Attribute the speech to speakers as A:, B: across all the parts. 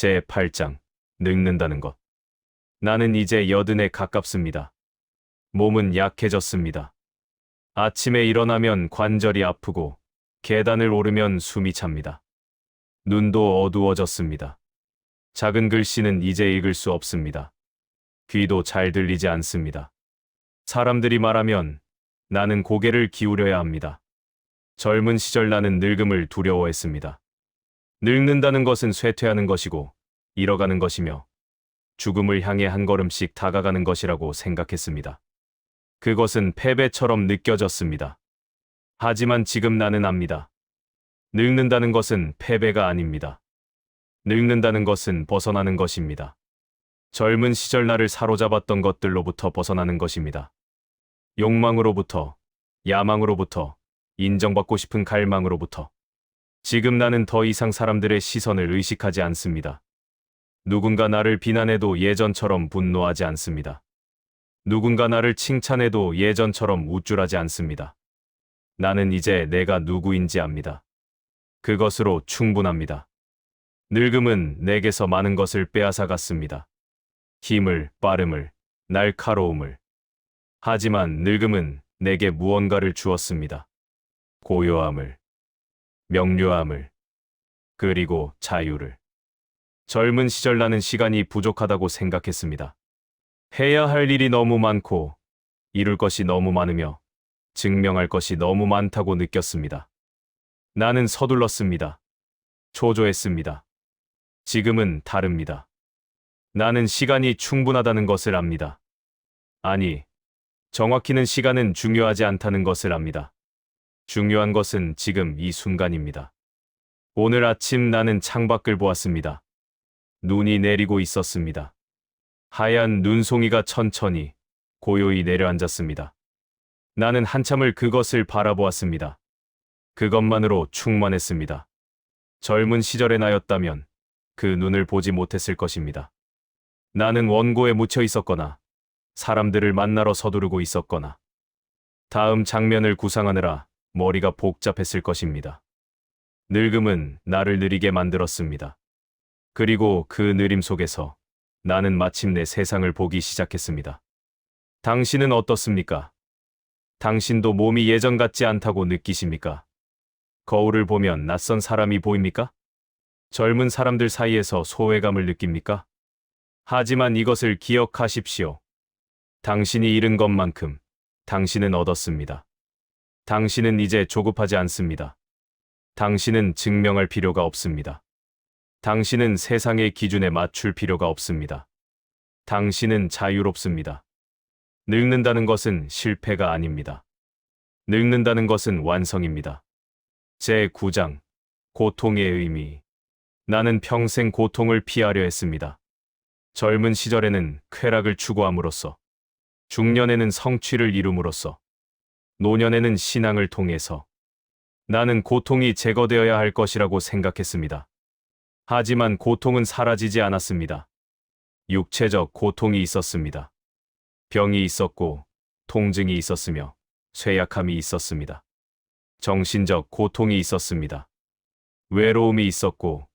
A: 제8장 늙는다는 것. 나는 이제 80에 가깝습니다. 몸은 약해졌습니다. 아침에 일어나면 관절이 아프고 계단을 오르면 숨이 찹니다. 눈도 어두워졌습니다. 작은 글씨는 이제 읽을 수 없습니다. 귀도 잘 들리지 않습니다. 사람들이 말하면 나는 고개를 기울여야 합니다. 젊은 시절 나는 늙음을 두려워했습니다. 늙는다는 것은 쇠퇴하는 것이고 잃어가는 것이며 죽음을 향해 한 걸음씩 다가가는 것이라고 생각했습니다. 그것은 패배처럼 느껴졌습니다. 하지만 지금 나는 압니다. 늙는다는 것은 패배가 아닙니다. 늙는다는 것은 벗어나는 것입니다. 젊은 시절 나를 사로잡았던 것들로부터 벗어나는 것입니다. 욕망으로부터, 야망으로부터, 인정받고 싶은 갈망으로부터. 지금 나는 더 이상 사람들의 시선을 의식하지 않습니다. 누군가 나를 비난해도 예전처럼 분노하지 않습니다. 누군가 나를 칭찬해도 예전처럼 우쭐하지 않습니다. 나는 이제 내가 누구인지 압니다. 그것으로 충분합니다. 늙음은 내게서 많은 것을 빼앗아 갔습니다. 힘을, 빠름을, 날카로움을. 하지만 늙음은 내게 무언가를 주었습니다. 고요함을, 명료함을, 그리고 자유를. 젊은 시절 나는 시간이 부족하다고 생각했습니다. 해야 할 일이 너무 많고 이룰 것이 너무 많으며 증명할 것이 너무 많다고 느꼈습니다. 나는 서둘렀습니다. 초조했습니다. 지금은 다릅니다. 나는 시간이 충분하다는 것을 압니다. 아니, 정확히는 시간은 중요하지 않다는 것을 압니다. 중요한 것은 지금 이 순간입니다. 오늘 아침 나는 창밖을 보았습니다. 눈이 내리고 있었습니다. 하얀 눈송이가 천천히, 고요히 내려앉았습니다. 나는 한참을 그것을 바라보았습니다. 그것만으로 충만했습니다. 젊은 시절의 나였다면 그 눈을 보지 못했을 것입니다. 나는 원고에 묻혀 있었거나 사람들을 만나러 서두르고 있었거나 다음 장면을 구상하느라 머리가 복잡했을 것입니다. 늙음은 나를 느리게 만들었습니다. 그리고 그 느림 속에서 나는 마침내 세상을 보기 시작했습니다. 당신은 어떻습니까? 당신도 몸이 예전 같지 않다고 느끼십니까? 거울을 보면 낯선 사람이 보입니까? 젊은 사람들 사이에서 소외감을 느낍니까? 하지만 이것을 기억하십시오. 당신이 잃은 것만큼 당신은 얻었습니다. 당신은 이제 조급하지 않습니다. 당신은 증명할 필요가 없습니다. 당신은 세상의 기준에 맞출 필요가 없습니다. 당신은 자유롭습니다. 늙는다는 것은 실패가 아닙니다. 늙는다는 것은 완성입니다. 제9장 고통의 의미. 나는 평생 고통을 피하려 했습니다. 젊은 시절에는 쾌락을 추구함으로써, 중년에는 성취를 이룸으로써, 노년에는 신앙을 통해서 나는 고통이 제거되어야 할 것이라고 생각했습니다. 하지만 고통은 사라지지 않았습니다. 육체적 고통이 있었습니다. 병이 있었고, 통증이 있었으며, 쇠약함이 있었습니다. 정신적 고통이 있었습니다. 외로움이 있었고,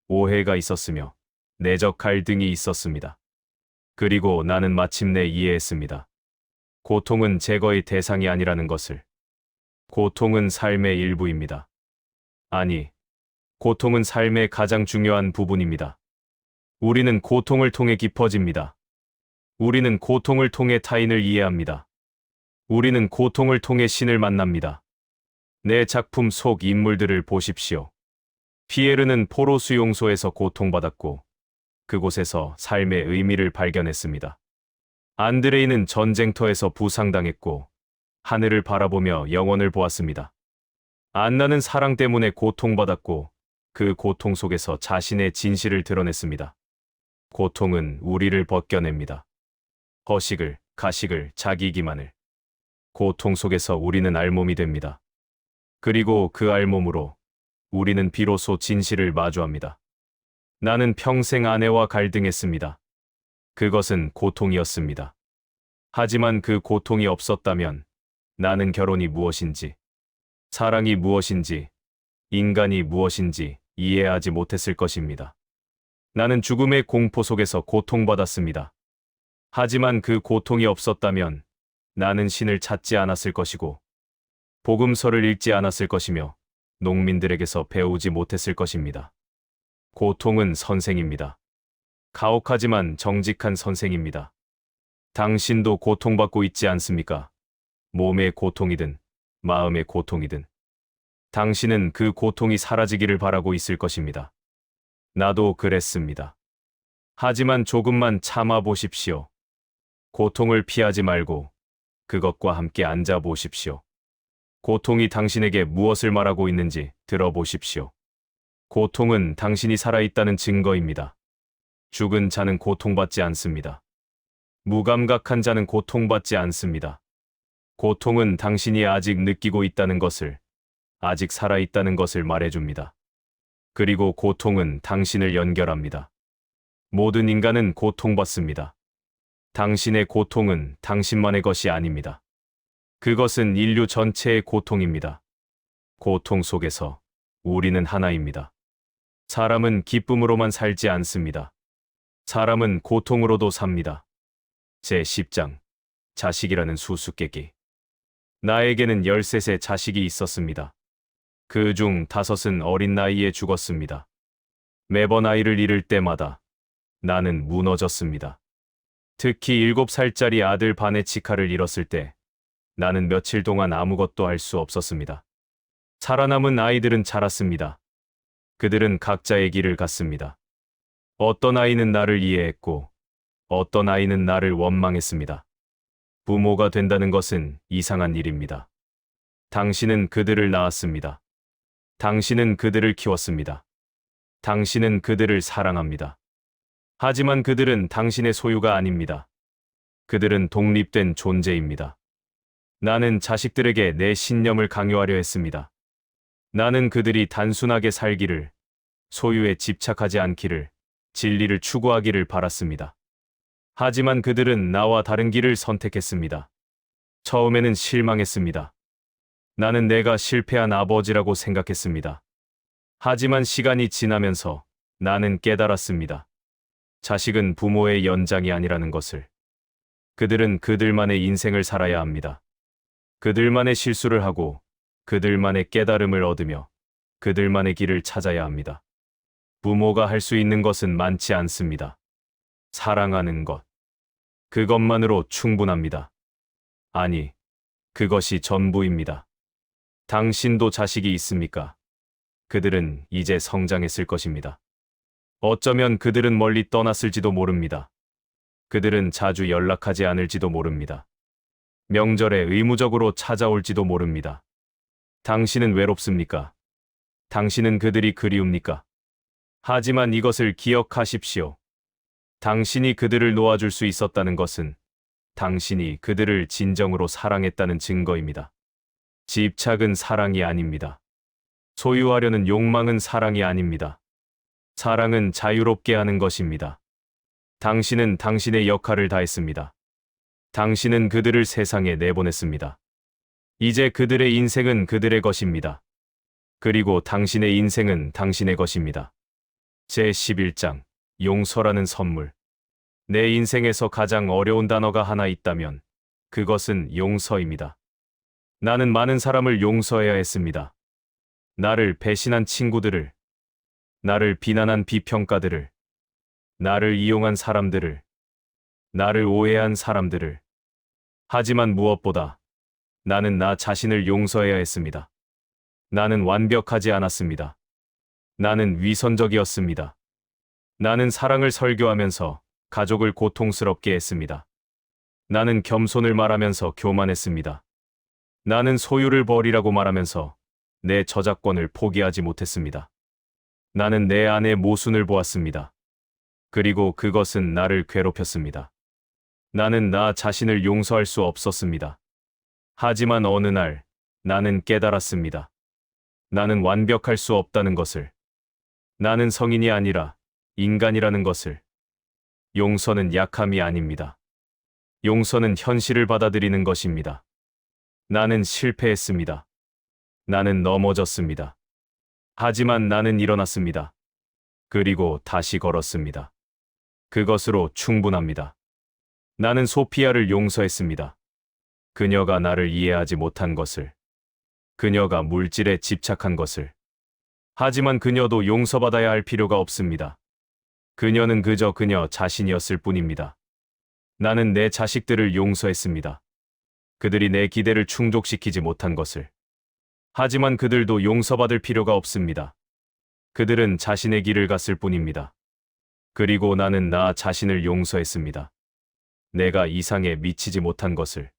A: 오해가 있었으며, 내적 갈등이 있었습니다. 그리고 나는 마침내 이해했습니다. 고통은 제거의 대상이 아니라는 것을. 고통은 삶의 일부입니다. 아니, 고통은 삶의 가장 중요한 부분입니다. 우리는 고통을 통해 깊어집니다. 우리는 고통을 통해 타인을 이해합니다. 우리는 고통을 통해 신을 만납니다. 내 작품 속 인물들을 보십시오. 피에르는 포로 수용소에서 고통받았고, 그곳에서 삶의 의미를 발견했습니다. 안드레이는 전쟁터에서 부상당했고, 하늘을 바라보며 영원을 보았습니다. 안나는 사랑 때문에 고통받았고, 그 고통 속에서 자신의 진실을 드러냈습니다. 고통은 우리를 벗겨냅니다. 허식을, 가식을, 자기 기만을. 고통 속에서 우리는 알몸이 됩니다. 그리고 그 알몸으로 우리는 비로소 진실을 마주합니다. 나는 평생 아내와 갈등했습니다. 그것은 고통이었습니다. 하지만 그 고통이 없었다면 나는 결혼이 무엇인지, 사랑이 무엇인지, 인간이 무엇인지 이해하지 못했을 것입니다. 나는 죽음의 공포 속에서 고통받았습니다. 하지만 그 고통이 없었다면 나는 신을 찾지 않았을 것이고 복음서를 읽지 않았을 것이며 농민들에게서 배우지 못했을 것입니다. 고통은 선생입니다. 가혹하지만 정직한 선생입니다. 당신도 고통받고 있지 않습니까? 몸의 고통이든 마음의 고통이든 당신은 그 고통이 사라지기를 바라고 있을 것입니다. 나도 그랬습니다. 하지만 조금만 참아 보십시오. 고통을 피하지 말고 그것과 함께 앉아 보십시오. 고통이 당신에게 무엇을 말하고 있는지 들어보십시오. 고통은 당신이 살아있다는 증거입니다. 죽은 자는 고통받지 않습니다. 무감각한 자는 고통받지 않습니다. 고통은 당신이 아직 느끼고 있다는 것을, 아직 살아있다는 것을 말해줍니다. 그리고 고통은 당신을 연결합니다. 모든 인간은 고통받습니다. 당신의 고통은 당신만의 것이 아닙니다. 그것은 인류 전체의 고통입니다. 고통 속에서 우리는 하나입니다. 사람은 기쁨으로만 살지 않습니다. 사람은 고통으로도 삽니다. 제10장 자식이라는 수수께끼. 나에게는 13세 자식이 있었습니다. 그 중 5은 어린 나이에 죽었습니다. 매번 아이를 잃을 때마다 나는 무너졌습니다. 특히 7살짜리 아들 바네치카를 잃었을 때 나는 며칠 동안 아무것도 할 수 없었습니다. 살아남은 아이들은 자랐습니다. 그들은 각자의 길을 갔습니다. 어떤 아이는 나를 이해했고 어떤 아이는 나를 원망했습니다. 부모가 된다는 것은 이상한 일입니다. 당신은 그들을 낳았습니다. 당신은 그들을 키웠습니다. 당신은 그들을 사랑합니다. 하지만 그들은 당신의 소유가 아닙니다. 그들은 독립된 존재입니다. 나는 자식들에게 내 신념을 강요하려 했습니다. 나는 그들이 단순하게 살기를, 소유에 집착하지 않기를, 진리를 추구하기를 바랐습니다. 하지만 그들은 나와 다른 길을 선택했습니다. 처음에는 실망했습니다. 나는 내가 실패한 아버지라고 생각했습니다. 하지만 시간이 지나면서 나는 깨달았습니다. 자식은 부모의 연장이 아니라는 것을. 그들은 그들만의 인생을 살아야 합니다. 그들만의 실수를 하고 그들만의 깨달음을 얻으며 그들만의 길을 찾아야 합니다. 부모가 할 수 있는 것은 많지 않습니다. 사랑하는 것. 그것만으로 충분합니다. 아니, 그것이 전부입니다. 당신도 자식이 있습니까? 그들은 이제 성장했을 것입니다. 어쩌면 그들은 멀리 떠났을지도 모릅니다. 그들은 자주 연락하지 않을지도 모릅니다. 명절에 의무적으로 찾아올지도 모릅니다. 당신은 외롭습니까? 당신은 그들이 그리웁니까? 하지만 이것을 기억하십시오. 당신이 그들을 놓아줄 수 있었다는 것은 당신이 그들을 진정으로 사랑했다는 증거입니다. 집착은 사랑이 아닙니다. 소유하려는 욕망은 사랑이 아닙니다. 사랑은 자유롭게 하는 것입니다. 당신은 당신의 역할을 다했습니다. 당신은 그들을 세상에 내보냈습니다. 이제 그들의 인생은 그들의 것입니다. 그리고 당신의 인생은 당신의 것입니다. 제11장 용서라는 선물. 내 인생에서 가장 어려운 단어가 하나 있다면 그것은 용서입니다. 나는 많은 사람을 용서해야 했습니다. 나를 배신한 친구들을, 나를 비난한 비평가들을, 나를 이용한 사람들을, 나를 오해한 사람들을. 하지만 무엇보다 나는 나 자신을 용서해야 했습니다. 나는 완벽하지 않았습니다. 나는 위선적이었습니다. 나는 사랑을 설교하면서 가족을 고통스럽게 했습니다. 나는 겸손을 말하면서 교만했습니다. 나는 소유를 버리라고 말하면서 내 저작권을 포기하지 못했습니다. 나는 내 안의 모순을 보았습니다. 그리고 그것은 나를 괴롭혔습니다. 나는 나 자신을 용서할 수 없었습니다. 하지만 어느 날 나는 깨달았습니다. 나는 완벽할 수 없다는 것을. 나는 성인이 아니라 인간이라는 것을. 용서는 약함이 아닙니다. 용서는 현실을 받아들이는 것입니다. 나는 실패했습니다. 나는 넘어졌습니다. 하지만 나는 일어났습니다. 그리고 다시 걸었습니다. 그것으로 충분합니다. 나는 소피아를 용서했습니다. 그녀가 나를 이해하지 못한 것을, 그녀가 물질에 집착한 것을. 하지만 그녀도 용서받아야 할 필요가 없습니다. 그녀는 그저 그녀 자신이었을 뿐입니다. 나는 내 자식들을 용서했습니다. 그들이 내 기대를 충족시키지 못한 것을. 하지만 그들도 용서받을 필요가 없습니다. 그들은 자신의 길을 갔을 뿐입니다. 그리고 나는 나 자신을 용서했습니다. 내가 이상에 미치지 못한 것을,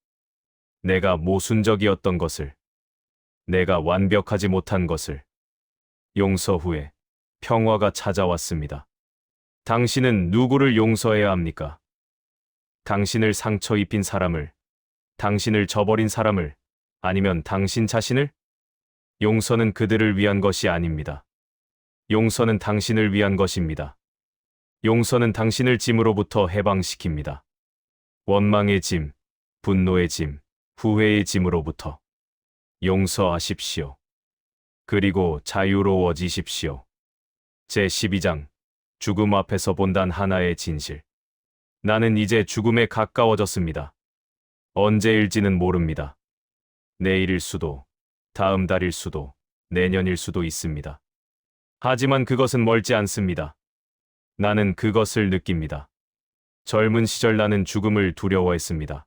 A: 내가 모순적이었던 것을, 내가 완벽하지 못한 것을. 용서 후에 평화가 찾아왔습니다. 당신은 누구를 용서해야 합니까? 당신을 상처 입힌 사람을, 당신을 저버린 사람을, 아니면 당신 자신을? 용서는 그들을 위한 것이 아닙니다. 용서는 당신을 위한 것입니다. 용서는 당신을 짐으로부터 해방시킵니다. 원망의 짐, 분노의 짐, 후회의 짐으로부터. 용서하십시오. 그리고 자유로워지십시오. 제12장, 죽음 앞에서 본단 하나의 진실. 나는 이제 죽음에 가까워졌습니다. 언제일지는 모릅니다. 내일일 수도, 다음 달일 수도, 내년일 수도 있습니다. 하지만 그것은 멀지 않습니다. 나는 그것을 느낍니다. 젊은 시절 나는 죽음을 두려워했습니다.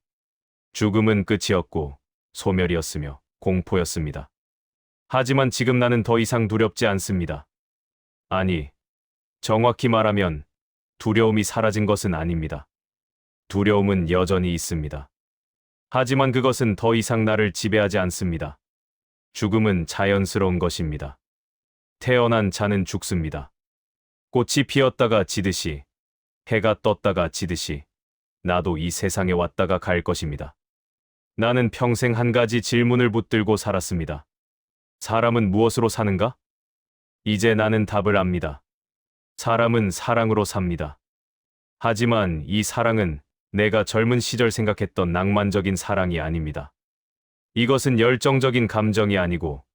A: 죽음은 끝이었고 소멸이었으며 공포였습니다. 하지만 지금 나는 더 이상 두렵지 않습니다. 아니, 정확히 말하면 두려움이 사라진 것은 아닙니다. 두려움은 여전히 있습니다. 하지만 그것은 더 이상 나를 지배하지 않습니다. 죽음은 자연스러운 것입니다. 태어난 자는 죽습니다. 꽃이 피었다가 지듯이, 해가 떴다가 지듯이, 나도 이 세상에 왔다가 갈 것입니다. 나는 평생 한 가지 질문을 붙들고 살았습니다. 사람은 무엇으로 사는가? 이제 나는 답을 압니다. 사람은 사랑으로 삽니다. 하지만 이 사랑은 내가 젊은 시절 생각했던 낭만적인 사랑이 아닙니다. 이것은 열정적인 감정이 아니고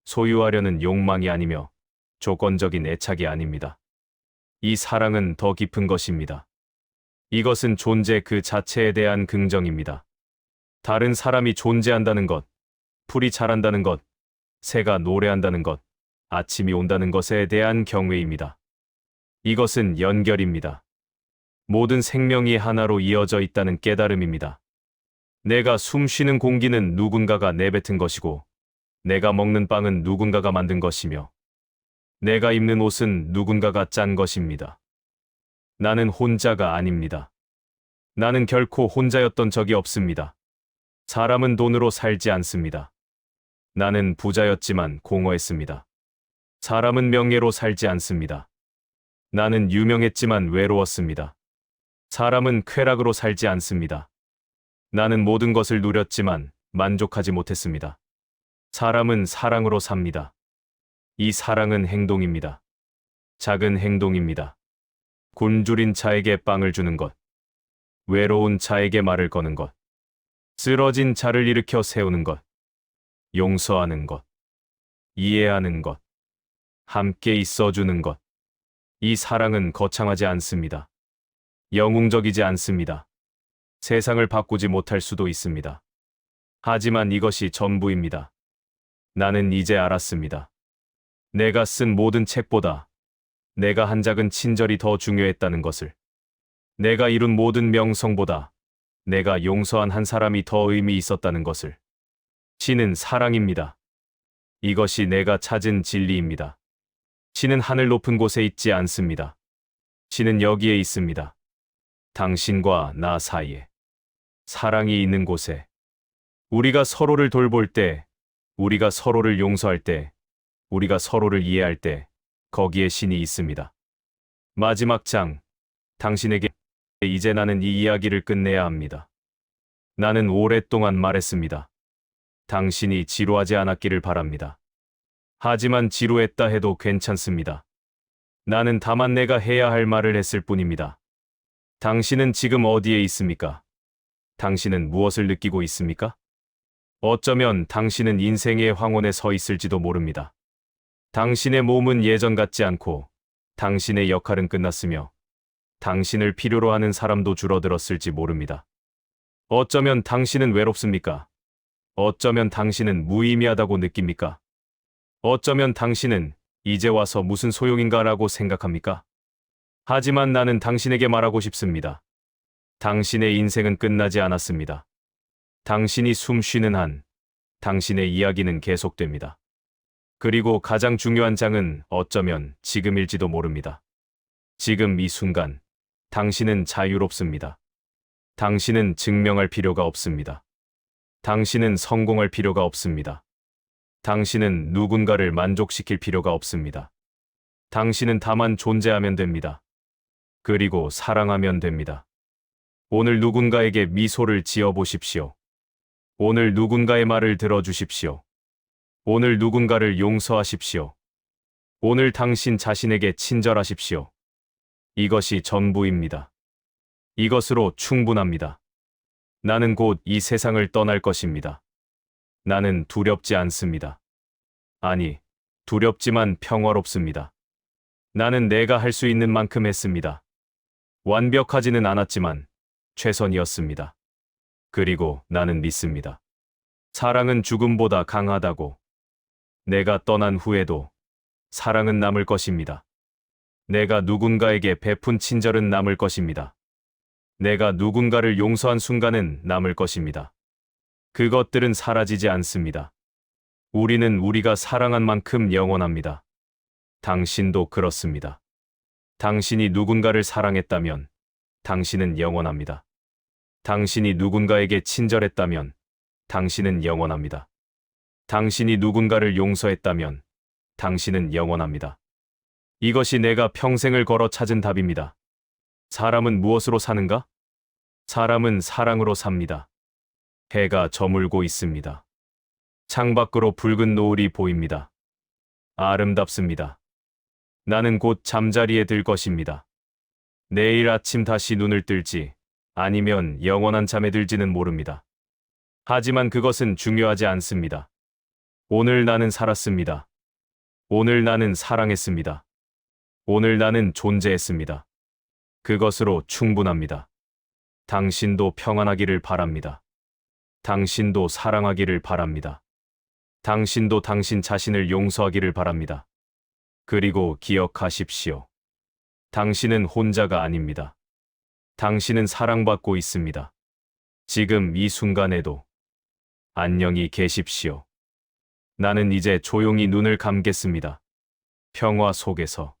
A: 소유하려는 욕망이 아니며 조건적인 애착이 아닙니다. 이 사랑은 더 깊은 것입니다. 이것은 존재 그 자체에 대한 긍정입니다. 다른 사람이 존재한다는 것, 풀이 자란다는 것, 새가 노래한다는 것, 아침이 온다는 것에 대한 경외입니다. 이것은 연결입니다. 모든 생명이 하나로 이어져 있다는 깨달음입니다. 내가 숨 쉬는 공기는 누군가가 내뱉은 것이고, 내가 먹는 빵은 누군가가 만든 것이며, 내가 입는 옷은 누군가가 짠 것입니다. 나는 혼자가 아닙니다. 나는 결코 혼자였던 적이 없습니다. 사람은 돈으로 살지 않습니다. 나는 부자였지만 공허했습니다. 사람은 명예로 살지 않습니다. 나는 유명했지만 외로웠습니다. 사람은 쾌락으로 살지 않습니다. 나는 모든 것을 누렸지만 만족하지 못했습니다. 사람은 사랑으로 삽니다. 이 사랑은 행동입니다. 작은 행동입니다. 굶주린 자에게 빵을 주는 것, 외로운 자에게 말을 거는 것, 쓰러진 자를 일으켜 세우는 것, 용서하는 것, 이해하는 것, 함께 있어주는 것. 이 사랑은 거창하지 않습니다. 영웅적이지 않습니다. 세상을 바꾸지 못할 수도 있습니다. 하지만 이것이 전부입니다. 나는 이제 알았습니다. 내가 쓴 모든 책보다 내가 한 작은 친절이 더 중요했다는 것을. 내가 이룬 모든 명성보다 내가 용서한 한 사람이 더 의미 있었다는 것을. 신은 사랑입니다. 이것이 내가 찾은 진리입니다. 신은 하늘 높은 곳에 있지 않습니다. 신은 여기에 있습니다. 당신과 나 사이에. 사랑이 있는 곳에. 우리가 서로를 돌볼 때, 우리가 서로를 용서할 때, 우리가 서로를 이해할 때, 거기에 신이 있습니다. 마지막 장. 당신에게 이제 나는 이 이야기를 끝내야 합니다. 나는 오랫동안 말했습니다. 당신이 지루하지 않았기를 바랍니다. 하지만 지루했다 해도 괜찮습니다. 나는 다만 내가 해야 할 말을 했을 뿐입니다. 당신은 지금 어디에 있습니까? 당신은 무엇을 느끼고 있습니까? 어쩌면 당신은 인생의 황혼에 서 있을지도 모릅니다. 당신의 몸은 예전 같지 않고 당신의 역할은 끝났으며 당신을 필요로 하는 사람도 줄어들었을지 모릅니다. 어쩌면 당신은 외롭습니까? 어쩌면 당신은 무의미하다고 느낍니까? 어쩌면 당신은 이제 와서 무슨 소용인가라고 생각합니까? 하지만 나는 당신에게 말하고 싶습니다. 당신의 인생은 끝나지 않았습니다. 당신이 숨 쉬는 한 당신의 이야기는 계속됩니다. 그리고 가장 중요한 장은 어쩌면 지금일지도 모릅니다. 지금 이 순간, 당신은 자유롭습니다. 당신은 증명할 필요가 없습니다. 당신은 성공할 필요가 없습니다. 당신은 누군가를 만족시킬 필요가 없습니다. 당신은 다만 존재하면 됩니다. 그리고 사랑하면 됩니다. 오늘 누군가에게 미소를 지어 보십시오. 오늘 누군가의 말을 들어주십시오. 오늘 누군가를 용서하십시오. 오늘 당신 자신에게 친절하십시오. 이것이 전부입니다. 이것으로 충분합니다. 나는 곧 이 세상을 떠날 것입니다. 나는 두렵지 않습니다. 아니, 두렵지만 평화롭습니다. 나는 내가 할 수 있는 만큼 했습니다. 완벽하지는 않았지만 최선이었습니다. 그리고 나는 믿습니다. 사랑은 죽음보다 강하다고. 내가 떠난 후에도 사랑은 남을 것입니다. 내가 누군가에게 베푼 친절은 남을 것입니다. 내가 누군가를 용서한 순간은 남을 것입니다. 그것들은 사라지지 않습니다. 우리는 우리가 사랑한 만큼 영원합니다. 당신도 그렇습니다. 당신이 누군가를 사랑했다면 당신은 영원합니다. 당신이 누군가에게 친절했다면 당신은 영원합니다. 당신이 누군가를 용서했다면 당신은 영원합니다. 이것이 내가 평생을 걸어 찾은 답입니다. 사람은 무엇으로 사는가? 사람은 사랑으로 삽니다. 해가 저물고 있습니다. 창밖으로 붉은 노을이 보입니다. 아름답습니다. 나는 곧 잠자리에 들 것입니다. 내일 아침 다시 눈을 뜰지 아니면 영원한 잠에 들지는 모릅니다. 하지만 그것은 중요하지 않습니다. 오늘 나는 살았습니다. 오늘 나는 사랑했습니다. 오늘 나는 존재했습니다. 그것으로 충분합니다. 당신도 평안하기를 바랍니다. 당신도 사랑하기를 바랍니다. 당신도 당신 자신을 용서하기를 바랍니다. 그리고 기억하십시오. 당신은 혼자가 아닙니다. 당신은 사랑받고 있습니다. 지금 이 순간에도 안녕히 계십시오. 나는 이제 조용히 눈을 감겠습니다. 평화 속에서.